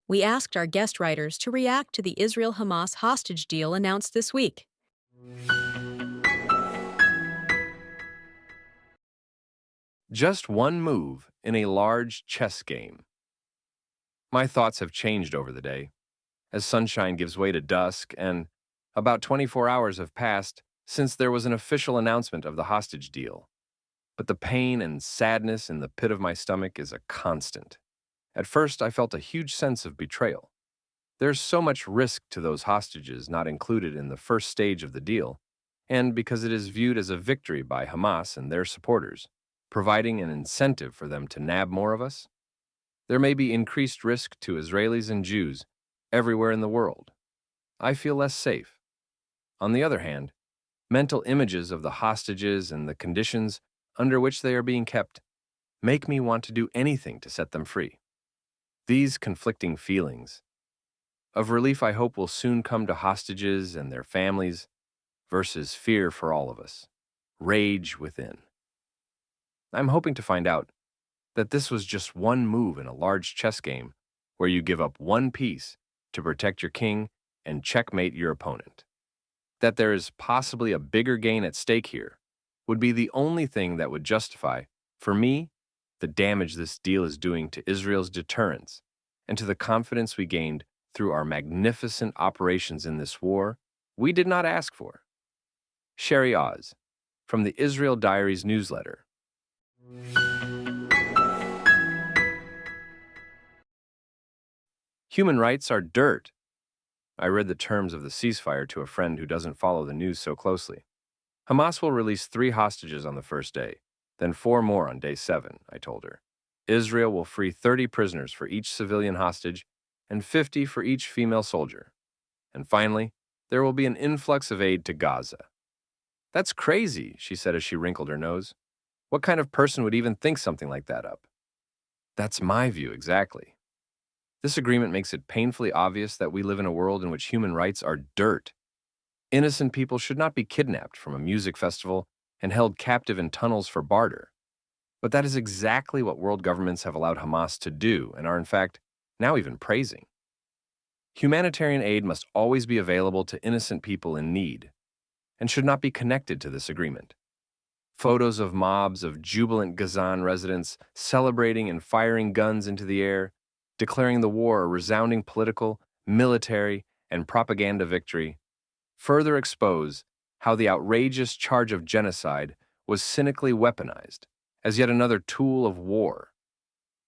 We asked our guest writers to react to the Israel-Hamas hostage deal announced this week. Just one move in a large chess game. My thoughts have changed over the day, as sunshine gives way to dusk, and about 24 hours have passed since there was an official announcement of the hostage deal. But the pain and sadness in the pit of my stomach is a constant. At first, I felt a huge sense of betrayal. There's so much risk to those hostages not included in the first stage of the deal, and because it is viewed as a victory by Hamas and their supporters, providing an incentive for them to nab more of us, there may be increased risk to Israelis and Jews everywhere in the world. I feel less safe. On the other hand, mental images of the hostages and the conditions under which they are being kept make me want to do anything to set them free. These conflicting feelings of relief I hope will soon come to hostages and their families versus fear for all of us, rage within. I'm hoping to find out that this was just one move in a large chess game where you give up one piece to protect your king and checkmate your opponent. That there is possibly a bigger gain at stake here would be the only thing that would justify, for me, the damage this deal is doing to Israel's deterrence and to the confidence we gained through our magnificent operations in this war we did not ask for. Sherry Oz, from the Israel Diaries newsletter. Human rights are dirt. I read the terms of the ceasefire to a friend who doesn't follow the news so closely. Hamas will release 3 hostages on the first day, then 4 more on day 7, I told her. Israel will free 30 prisoners for each civilian hostage and 50 for each female soldier. And finally, there will be an influx of aid to Gaza. That's crazy, she said as she wrinkled her nose. What kind of person would even think something like that up? That's my view, exactly. This agreement makes it painfully obvious that we live in a world in which human rights are dirt. Innocent people should not be kidnapped from a music festival and held captive in tunnels for barter. But that is exactly what world governments have allowed Hamas to do and are, in fact, now even praising. Humanitarian aid must always be available to innocent people in need and should not be connected to this agreement. Photos of mobs of jubilant Gazan residents celebrating and firing guns into the air, declaring the war a resounding political, military, and propaganda victory, further expose how the outrageous charge of genocide was cynically weaponized as yet another tool of war.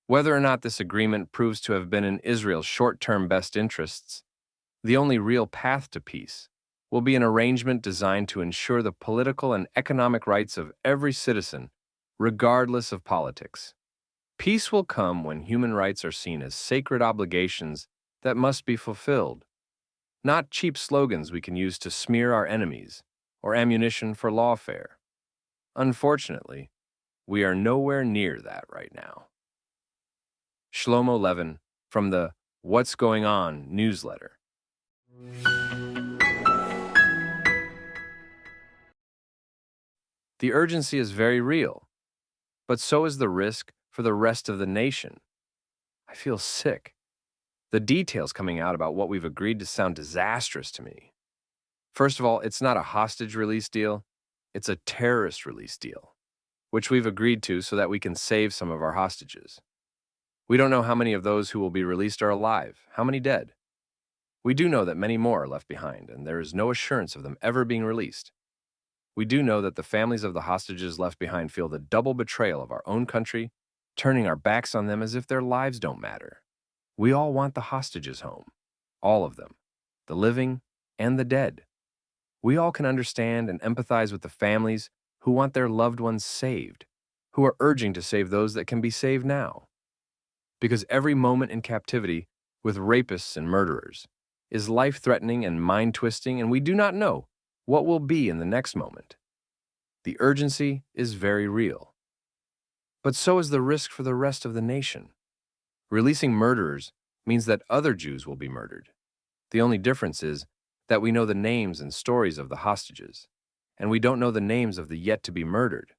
Whether or not this agreement proves to have been in Israel's short-term best interests, the only real path to peace will be an arrangement designed to ensure the political and economic rights of every citizen, regardless of politics. Peace will come when human rights are seen as sacred obligations that must be fulfilled, not cheap slogans we can use to smear our enemies or ammunition for lawfare. Unfortunately, we are nowhere near that right now. Shlomo Levin from the What's Going On newsletter. The urgency is very real, but so is the risk for the rest of the nation. I feel sick. The details coming out about what we've agreed to sound disastrous to me. First of all, it's not a hostage release deal, it's a terrorist release deal, which we've agreed to so that we can save some of our hostages. We don't know how many of those who will be released are alive, how many dead. We do know that many more are left behind, and there is no assurance of them ever being released. We do know that the families of the hostages left behind feel the double betrayal of our own country, turning our backs on them as if their lives don't matter. We all want the hostages home, all of them, the living and the dead. We all can understand and empathize with the families who want their loved ones saved, who are urging to save those that can be saved now. Because every moment in captivity with rapists and murderers is life-threatening and mind-twisting, and we do not know what will be in the next moment. The urgency is very real. But so is the risk for the rest of the nation. Releasing murderers means that other Jews will be murdered. The only difference is that we know the names and stories of the hostages, and we don't know the names of the yet-to-be murdered.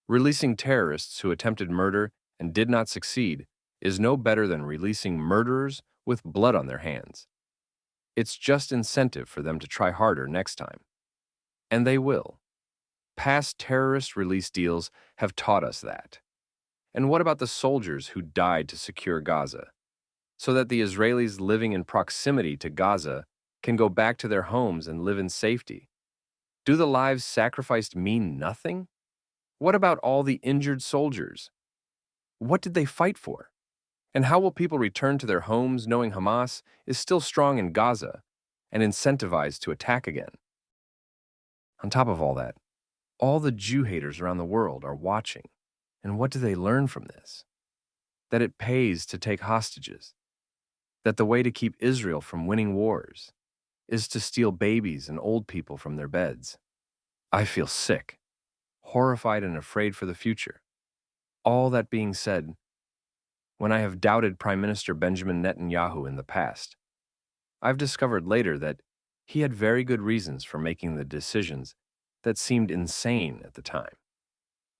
Releasing terrorists who attempted murder and did not succeed is no better than releasing murderers with blood on their hands. It's just incentive for them to try harder next time. And they will. Past terrorist release deals have taught us that. And what about the soldiers who died to secure Gaza, so that the Israelis living in proximity to Gaza can go back to their homes and live in safety? Do the lives sacrificed mean nothing? What about all the injured soldiers? What did they fight for? And how will people return to their homes knowing Hamas is still strong in Gaza and incentivized to attack again? On top of all that, all the Jew haters around the world are watching. And what do they learn from this? That it pays to take hostages. That the way to keep Israel from winning wars is to steal babies and old people from their beds. I feel sick, horrified, and afraid for the future. All that being said, when I have doubted Prime Minister Benjamin Netanyahu in the past, I've discovered later that he had very good reasons for making the decisions that seemed insane at the time.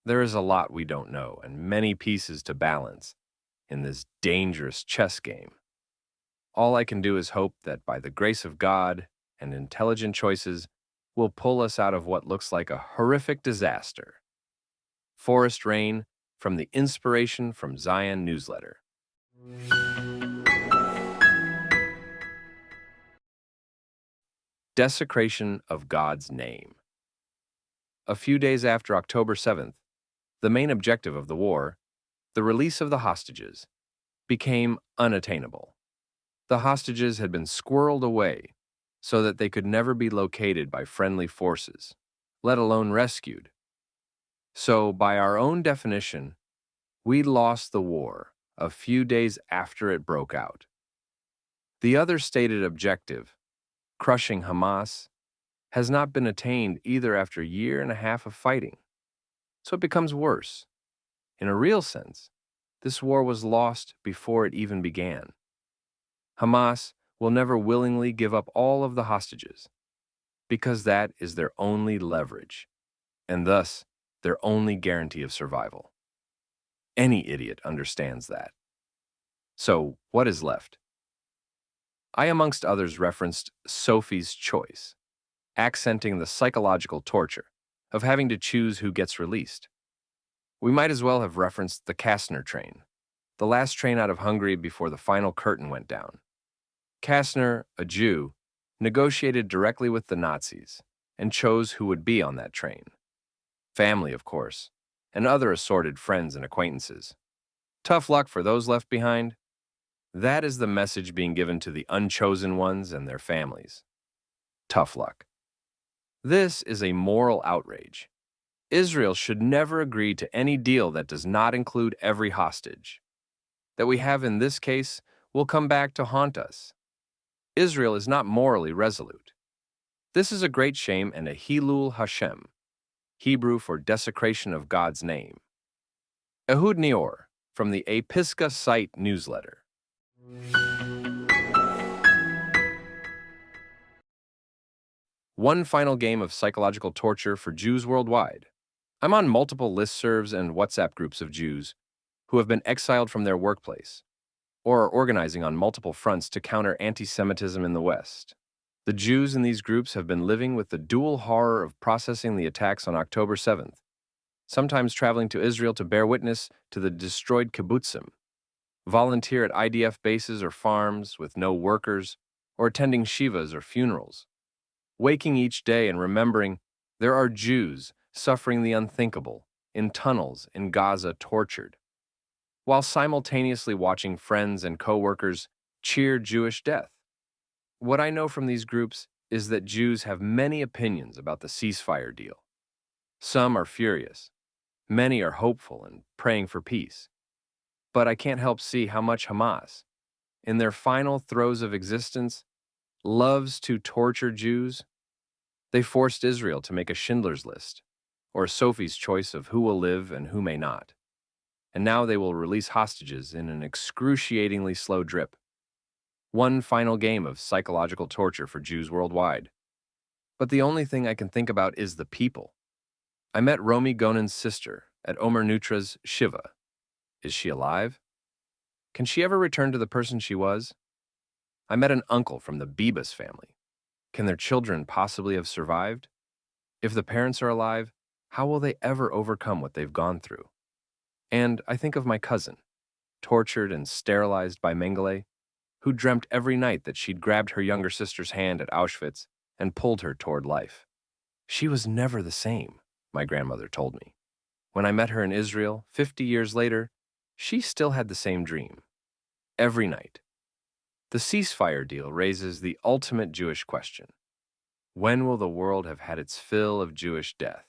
There is a lot we don't know and many pieces to balance in this dangerous chess game. All I can do is hope that by the grace of God and intelligent choices will pull us out of what looks like a horrific disaster. Forest Rain from the Inspiration from Zion newsletter. Desecration of God's name. A few days after October 7th, the main objective of the war, the release of the hostages, became unattainable. The hostages had been squirreled away so that they could never be located by friendly forces, let alone rescued. So, by our own definition, we lost the war a few days after it broke out. The other stated objective, crushing Hamas, has not been attained either after a year and a half of fighting. So it becomes worse. In a real sense, this war was lost before it even began. Hamas will never willingly give up all of the hostages, because that is their only leverage, and thus their only guarantee of survival. Any idiot understands that. So, what is left? I, amongst others, referenced Sophie's choice, accenting the psychological torture of having to choose who gets released. We might as well have referenced the Kastner train, the last train out of Hungary before the final curtain went down. Kastner, a Jew, negotiated directly with the Nazis and chose who would be on that train. Family, of course, and other assorted friends and acquaintances. Tough luck for those left behind. That is the message being given to the unchosen ones and their families. Tough luck. This is a moral outrage. Israel should never agree to any deal that does not include every hostage. That we have in this case will come back to haunt us. Israel is not morally resolute. This is a great shame and a Hilul Hashem, Hebrew for desecration of God's name. Ehud Nior, from the Apiska site newsletter. One final game of psychological torture for Jews worldwide. I'm on multiple listservs and WhatsApp groups of Jews who have been exiled from their workplace or are organizing on multiple fronts to counter anti-Semitism in the West. The Jews in these groups have been living with the dual horror of processing the attacks on October 7th, sometimes traveling to Israel to bear witness to the destroyed kibbutzim, volunteer at IDF bases or farms with no workers, or attending shivas or funerals, waking each day and remembering there are Jews suffering the unthinkable, in tunnels in Gaza tortured, while simultaneously watching friends and co-workers cheer Jewish death. What I know from these groups is that Jews have many opinions about the ceasefire deal. Some are furious, many are hopeful and praying for peace. But I can't help see how much Hamas, in their final throes of existence, loves to torture Jews. They forced Israel to make a Schindler's List, or Sophie's choice of who will live and who may not. And now they will release hostages in an excruciatingly slow drip. One final game of psychological torture for Jews worldwide. But the only thing I can think about is the people. I met Romi Gonen's sister at Omer Nutra's Shiva. Is she alive? Can she ever return to the person she was? I met an uncle from the Bibas family. Can their children possibly have survived? If the parents are alive, how will they ever overcome what they've gone through? And I think of my cousin, tortured and sterilized by Mengele, who dreamt every night that she'd grabbed her younger sister's hand at Auschwitz and pulled her toward life. She was never the same, my grandmother told me. When I met her in Israel 50 years later, she still had the same dream. Every night. The ceasefire deal raises the ultimate Jewish question. When will the world have had its fill of Jewish death?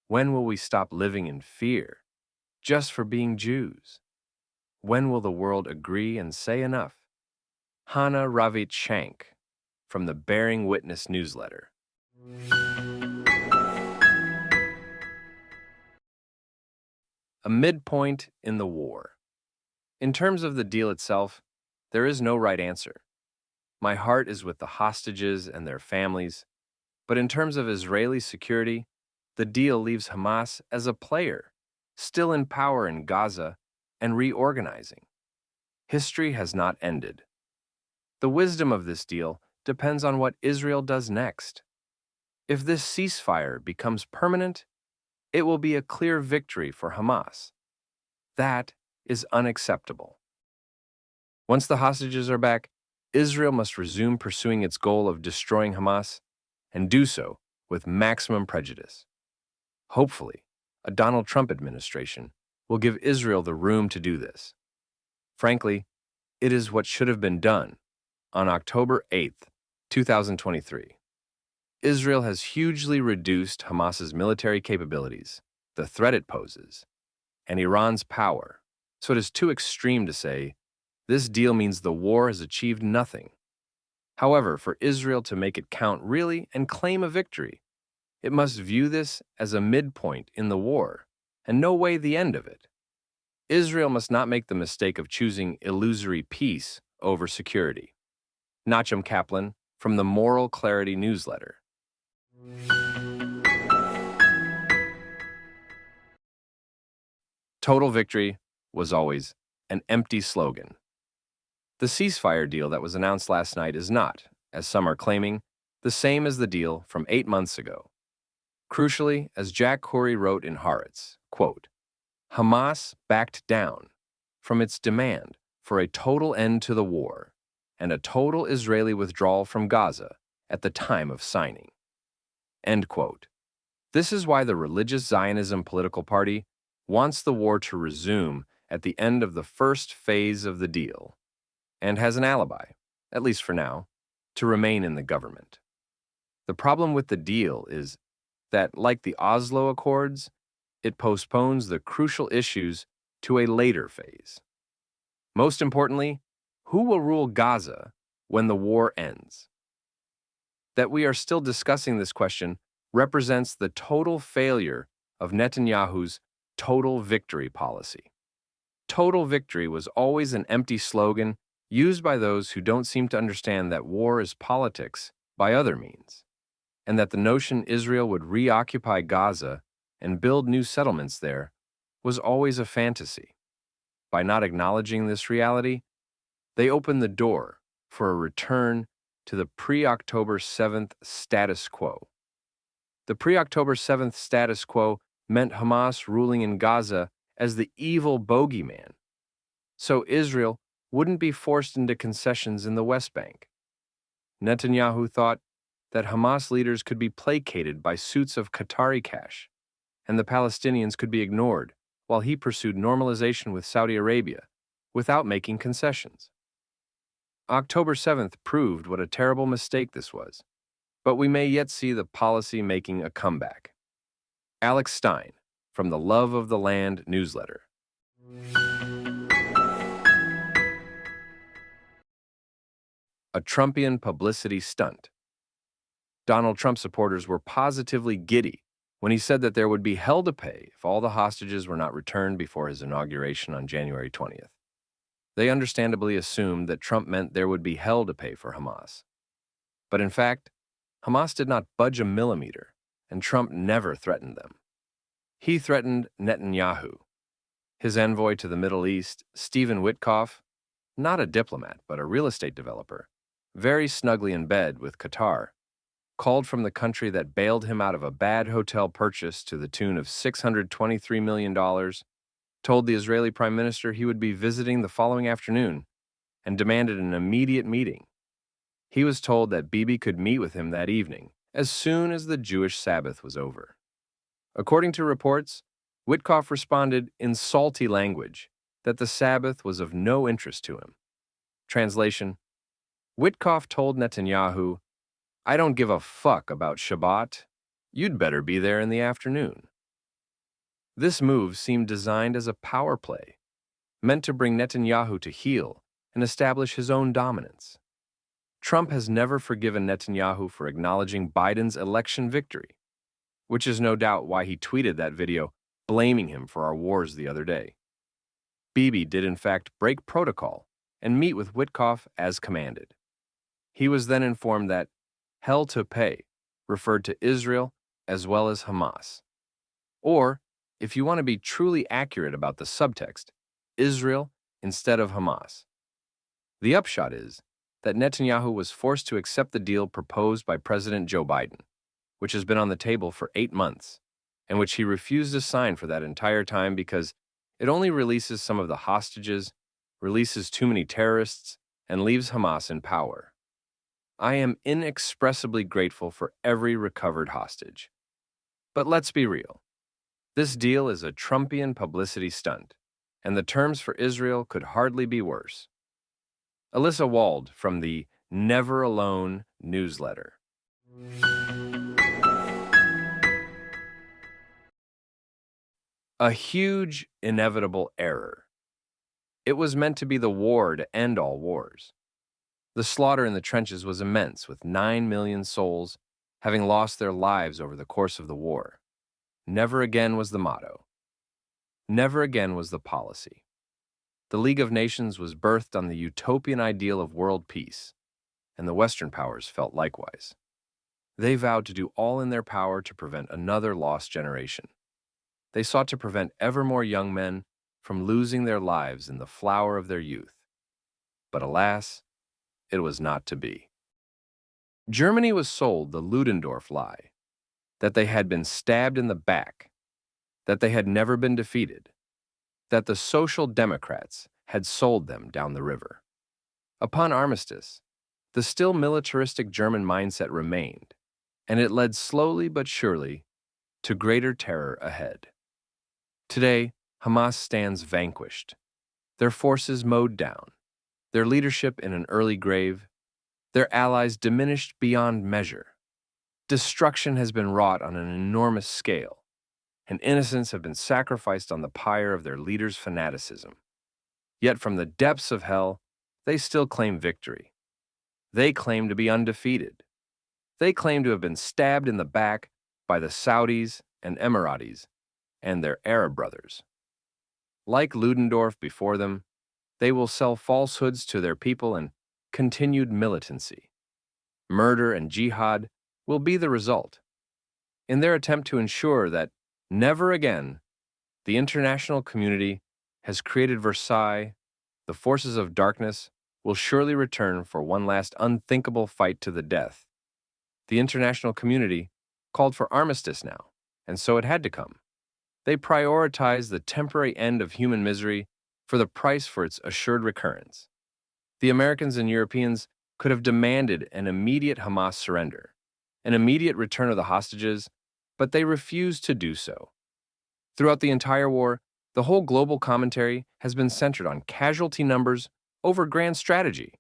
When will we stop living in fear just for being Jews? When will the world agree and say enough? Hannah Ravit Shank from the Bearing Witness newsletter. A midpoint in the war. In terms of the deal itself, there is no right answer. My heart is with the hostages and their families, but in terms of Israeli security, the deal leaves Hamas as a player, still in power in Gaza and reorganizing. History has not ended. The wisdom of this deal depends on what Israel does next. If this ceasefire becomes permanent, it will be a clear victory for Hamas. That is unacceptable. Once the hostages are back, Israel must resume pursuing its goal of destroying Hamas and do so with maximum prejudice. Hopefully, a Donald Trump administration will give Israel the room to do this. Frankly, it is what should have been done on October 8th, 2023. Israel has hugely reduced Hamas's military capabilities, the threat it poses, and Iran's power, so it is too extreme to say this deal means the war has achieved nothing. However, for Israel to make it count really and claim a victory, it must view this as a midpoint in the war, and no way the end of it. Israel must not make the mistake of choosing illusory peace over security. Nachum Kaplan from the Moral Clarity newsletter. Total victory was always an empty slogan. The ceasefire deal that was announced last night is not, as some are claiming, the same as the deal from 8 months ago. Crucially, as Jack Corey wrote in Haaretz, quote, Hamas backed down from its demand for a total end to the war and a total Israeli withdrawal from Gaza at the time of signing. End quote. This is why the Religious Zionism political party wants the war to resume at the end of the first phase of the deal and has an alibi, at least for now, to remain in the government. The problem with the deal is that, like the Oslo Accords, it postpones the crucial issues to a later phase. Most importantly, who will rule Gaza when the war ends? That we are still discussing this question represents the total failure of Netanyahu's total victory policy. Total victory was always an empty slogan used by those who don't seem to understand that war is politics by other means, and that the notion Israel would reoccupy Gaza and build new settlements there was always a fantasy. By not acknowledging this reality, they opened the door for a return to the pre-October 7th status quo. The pre-October 7th status quo meant Hamas ruling in Gaza as the evil bogeyman, so Israel wouldn't be forced into concessions in the West Bank. Netanyahu thought that Hamas leaders could be placated by suits of Qatari cash, and the Palestinians could be ignored while he pursued normalization with Saudi Arabia without making concessions. October 7th proved what a terrible mistake this was, but we may yet see the policy making a comeback. Alex Stein from the Love of the Land newsletter. A Trumpian publicity stunt. Donald Trump supporters were positively giddy when he said that there would be hell to pay if all the hostages were not returned before his inauguration on January 20th. They understandably assumed that Trump meant there would be hell to pay for Hamas. But in fact, Hamas did not budge a millimeter, and Trump never threatened them. He threatened Netanyahu. His envoy to the Middle East, Stephen Witkoff, not a diplomat, but a real estate developer, very snugly in bed with Qatar, called from the country that bailed him out of a bad hotel purchase to the tune of $623 million, told the Israeli Prime Minister he would be visiting the following afternoon, and demanded an immediate meeting. He was told that Bibi could meet with him that evening, as soon as the Jewish Sabbath was over. According to reports, Witkoff responded in salty language that the Sabbath was of no interest to him. Translation: Witkoff told Netanyahu, "I don't give a fuck about Shabbat. You'd better be there in the afternoon." This move seemed designed as a power play, meant to bring Netanyahu to heel and establish his own dominance. Trump has never forgiven Netanyahu for acknowledging Biden's election victory, which is no doubt why he tweeted that video blaming him for our wars the other day. Bibi did in fact break protocol and meet with Witkoff as commanded. He was then informed that hell to pay referred to Israel as well as Hamas. Or, if you want to be truly accurate about the subtext, Israel instead of Hamas. The upshot is that Netanyahu was forced to accept the deal proposed by President Joe Biden, which has been on the table for 8 months, and which he refused to sign for that entire time because it only releases some of the hostages, releases too many terrorists, and leaves Hamas in power. I am inexpressibly grateful for every recovered hostage. But let's be real. This deal is a Trumpian publicity stunt, and the terms for Israel could hardly be worse. Alyssa Wald from the Never Alone newsletter. A huge, inevitable error. It was meant to be the war to end all wars. The slaughter in the trenches was immense, with 9 million souls having lost their lives over the course of the war. Never again was the motto. Never again was the policy. The League of Nations was birthed on the utopian ideal of world peace, and the Western powers felt likewise. They vowed to do all in their power to prevent another lost generation. They sought to prevent ever more young men from losing their lives in the flower of their youth. But alas, it was not to be. Germany was sold the Ludendorff lie, that they had been stabbed in the back, that they had never been defeated, that the Social Democrats had sold them down the river. Upon armistice, the still militaristic German mindset remained, and it led slowly but surely to greater terror ahead. Today, Hamas stands vanquished, their forces mowed down, their leadership in an early grave, their allies diminished beyond measure. Destruction has been wrought on an enormous scale, and innocents have been sacrificed on the pyre of their leaders' fanaticism. Yet from the depths of hell, they still claim victory. They claim to be undefeated. They claim to have been stabbed in the back by the Saudis and Emiratis and their Arab brothers. Like Ludendorff before them, they will sell falsehoods to their people and continued militancy. Murder and jihad will be the result. In their attempt to ensure that never again, the international community has created Versailles, the forces of darkness will surely return for one last unthinkable fight to the death. The international community called for armistice now, and so it had to come. They prioritized the temporary end of human misery for the price for its assured recurrence. The Americans and Europeans could have demanded an immediate Hamas surrender, an immediate return of the hostages, but they refused to do so. Throughout the entire war, the whole global commentary has been centered on casualty numbers over grand strategy.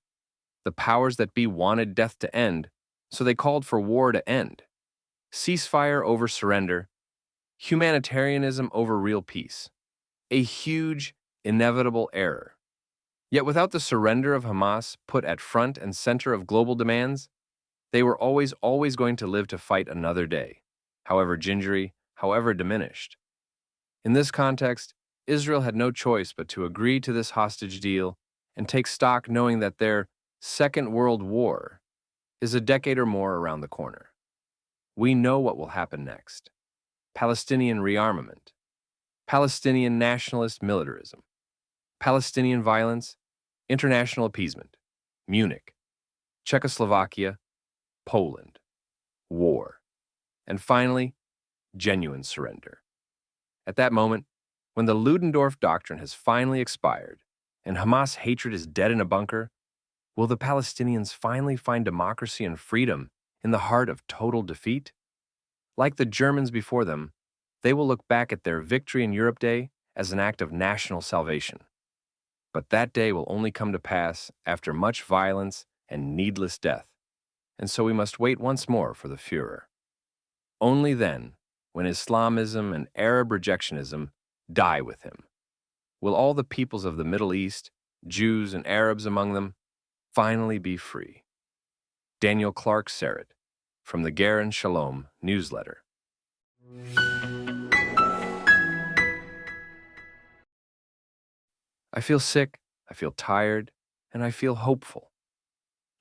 The powers that be wanted death to end, so they called for war to end. Ceasefire over surrender, humanitarianism over real peace. A huge, inevitable error. Yet without the surrender of Hamas put at front and center of global demands, they were always going to live to fight another day, however gingery, however diminished. In this context, Israel had no choice but to agree to this hostage deal and take stock knowing that their Second World War is a decade or more around the corner. We know what will happen next. Palestinian rearmament, Palestinian nationalist militarism, Palestinian violence, international appeasement, Munich, Czechoslovakia, Poland, war, and finally, genuine surrender. At that moment, when the Ludendorff Doctrine has finally expired and Hamas hatred is dead in a bunker, will the Palestinians finally find democracy and freedom in the heart of total defeat? Like the Germans before them, they will look back at their Victory in Europe Day as an act of national salvation. But that day will only come to pass after much violence and needless death, and so we must wait once more for the Führer. Only then, when Islamism and Arab rejectionism die with him, will all the peoples of the Middle East, Jews and Arabs among them, finally be free. Daniel Clark Serrett, from the Ger and Shalom newsletter. I feel sick, I feel tired, and I feel hopeful.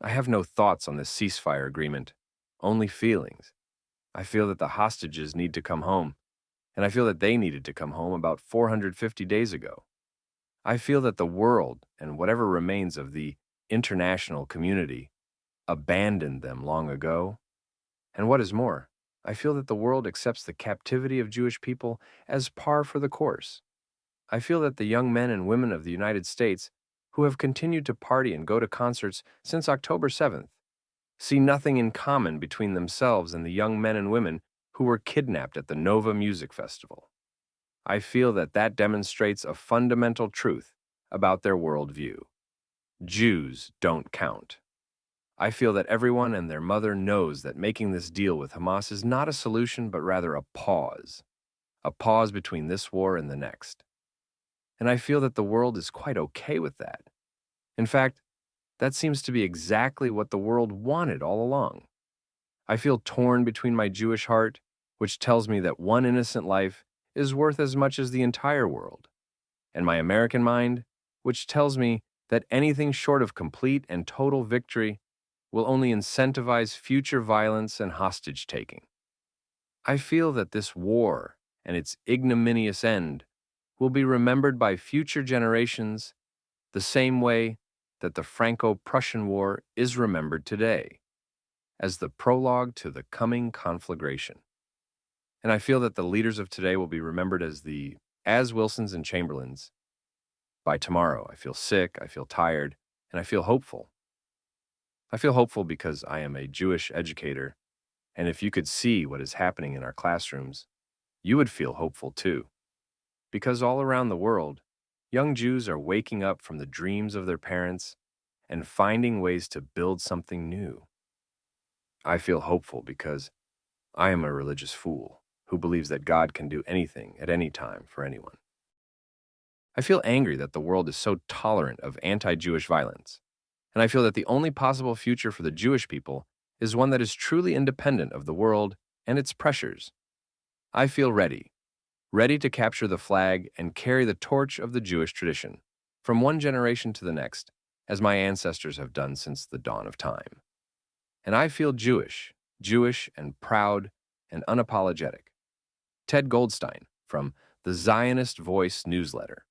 I have no thoughts on this ceasefire agreement, only feelings. I feel that the hostages need to come home, and I feel that they needed to come home about 450 days ago. I feel that the world, and whatever remains of the international community, abandoned them long ago. And what is more, I feel that the world accepts the captivity of Jewish people as par for the course. I feel that the young men and women of the United States, who have continued to party and go to concerts since October 7th, see nothing in common between themselves and the young men and women who were kidnapped at the Nova Music Festival. I feel that that demonstrates a fundamental truth about their worldview. Jews don't count. I feel that everyone and their mother knows that making this deal with Hamas is not a solution, but rather a pause between this war and the next. And I feel that the world is quite okay with that. In fact, that seems to be exactly what the world wanted all along. I feel torn between my Jewish heart, which tells me that one innocent life is worth as much as the entire world, and my American mind, which tells me that anything short of complete and total victory will only incentivize future violence and hostage-taking. I feel that this war and its ignominious end will be remembered by future generations the same way that the Franco-Prussian War is remembered today, as the prologue to the coming conflagration. And I feel that the leaders of today will be remembered as Wilsons and Chamberlains. By tomorrow, I feel sick, I feel tired, and I feel hopeful. I feel hopeful because I am a Jewish educator, and if you could see what is happening in our classrooms, you would feel hopeful too. Because all around the world, young Jews are waking up from the dreams of their parents and finding ways to build something new. I feel hopeful because I am a religious fool who believes that God can do anything at any time for anyone. I feel angry that the world is so tolerant of anti-Jewish violence, and I feel that the only possible future for the Jewish people is one that is truly independent of the world and its pressures. I feel ready to capture the flag and carry the torch of the Jewish tradition from one generation to the next, as my ancestors have done since the dawn of time. And I feel Jewish and proud and unapologetic. Ted Goldstein from the Zionist Voice newsletter.